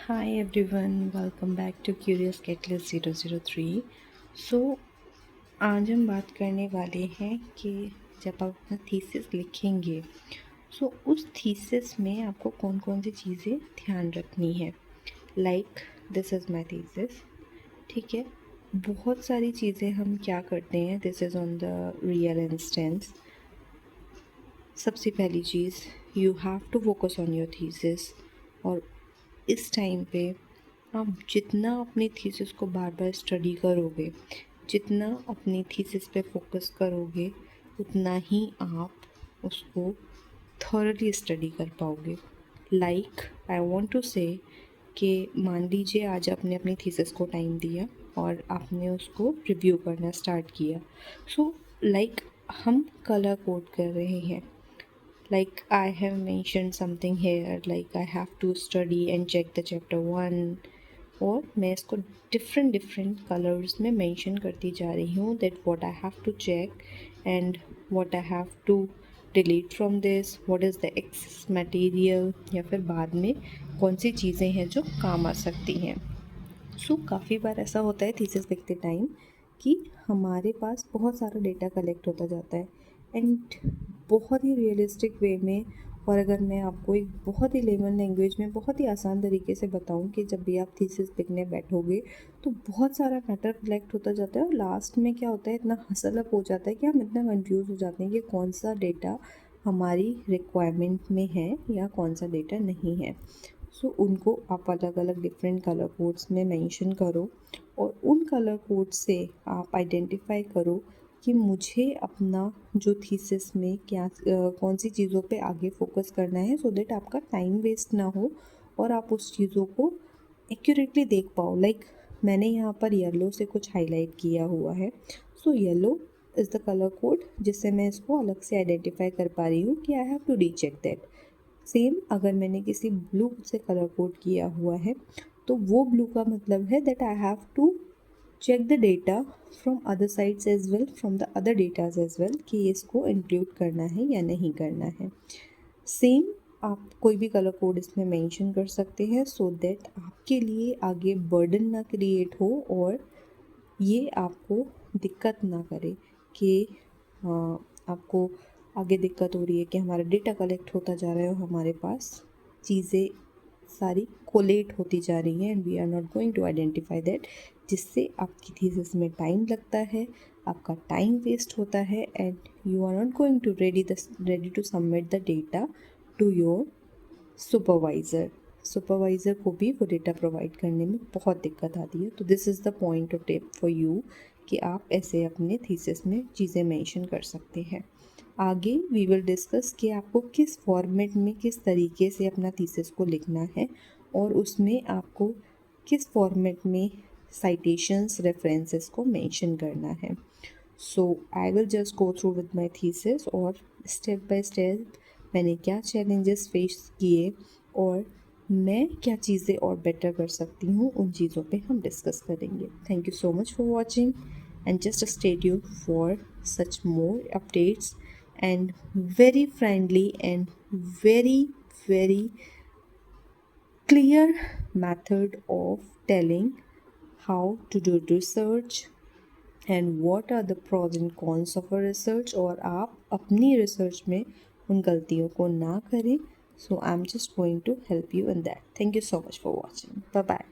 Hi everyone, welcome back to Curious Catalyst 003. सो आज हम बात करने वाले हैं कि जब आप अपना थीसिस लिखेंगे उस थीसिस में आपको कौन कौन सी चीज़ें ध्यान रखनी है। Like this is my thesis, ठीक है। बहुत सारी चीज़ें हम क्या करते हैं, this is on the real instance. सबसे पहली चीज़, you have to focus on your thesis. और इस टाइम पे आप जितना अपनी थीसिस को बार बार स्टडी करोगे, जितना अपनी थीसिस पे फोकस करोगे, उतना ही आप उसको थॉरली स्टडी कर पाओगे। लाइक आई वांट टू से कि मान लीजिए आज आपने अपनी थीसिस को टाइम दिया और आपने उसको रिव्यू करना स्टार्ट किया। लाइक हम कलर कोड कर रहे हैं। Like I have mentioned something here, like I have to study and check the chapter 1, और मैं इसको डिफरेंट कलर्स में मेंशन करती जा रही हूँ that what I have to check and what I have to delete from this, what is the excess material, या फिर बाद में कौन सी चीज़ें हैं जो काम आ सकती हैं। काफ़ी बार ऐसा होता है थीसिस लिखते टाइम कि हमारे पास बहुत सारा डेटा कलेक्ट होता जाता है एंड बहुत ही रियलिस्टिक वे में। और अगर मैं आपको एक बहुत ही लेमन लैंग्वेज में बहुत ही आसान तरीके से बताऊं कि जब भी आप थीसिस लिखने बैठोगे तो बहुत सारा मैटर कलेक्ट होता जाता है और लास्ट में क्या होता है, इतना हसल अप हो जाता है कि हम इतना कंफ्यूज हो जाते हैं कि कौन सा डेटा हमारी रिक्वायरमेंट में है या कौन सा डेटा नहीं है। उनको आप अलग अलग डिफरेंट कलर कोड्स में मेंशन करो और उन कलर कोड से आप आइडेंटिफाई करो कि मुझे अपना जो थीसिस में क्या कौन सी चीज़ों पे आगे फोकस करना है, सो दैट आपका टाइम वेस्ट ना हो और आप उस चीज़ों को एक्यूरेटली देख पाओ। लाइक मैंने यहाँ पर येलो से कुछ हाईलाइट किया हुआ है, yellow is the colour code जिससे मैं इसको अलग से आइडेंटिफाई कर पा रही हूँ कि I have to recheck that. Same अगर मैंने किसी ब्लू से कलर कोड किया हुआ है तो वो ब्लू का मतलब है that I have to check the data from other sides as well, from the other datas as well, कि इसको इंक्लूड करना है या नहीं करना है। सेम आप कोई भी कलर कोड इसमें मेंशन कर सकते हैं सो दैट आपके लिए आगे बर्डन ना क्रिएट हो और ये आपको दिक्कत ना करे कि आपको आगे दिक्कत हो रही है कि हमारा डेटा कलेक्ट होता जा रहा है और हमारे पास चीज़ें सारी कोलेट होती जा रही हैं and we are not going to identify that, जिससे आपकी थीसिस में टाइम लगता है, आपका टाइम वेस्ट होता है and you are not going to ready to submit the data to your supervisor. Supervisor को भी वो डेटा प्रोवाइड करने में बहुत दिक्कत आती है। तो this is the point of tip for you कि आप ऐसे अपने थीसिस में चीज़ें मेंशन कर सकते हैं। आगे वी विल डिस्कस कि आपको किस फॉर्मेट में किस तरीके से अपना थीसिस को लिखना है और उसमें आपको किस फॉर्मेट में साइटेशंस रेफरेंसेस को मेंशन करना है। I will just go through with my thesis और स्टेप बाय स्टेप मैंने क्या चैलेंजेस फेस किए और मैं क्या चीज़ें और बेटर कर सकती हूँ, उन चीज़ों पे हम डिस्कस करेंगे। Thank you so much for watching and just stay tuned for such more updates and very friendly and very very clear method of telling how to do research and what are the pros and cons of a research, और आप अपनी research में उन गलतियों को ना करें। So I'm just going to help you in that. Thank you so much for watching. Bye bye.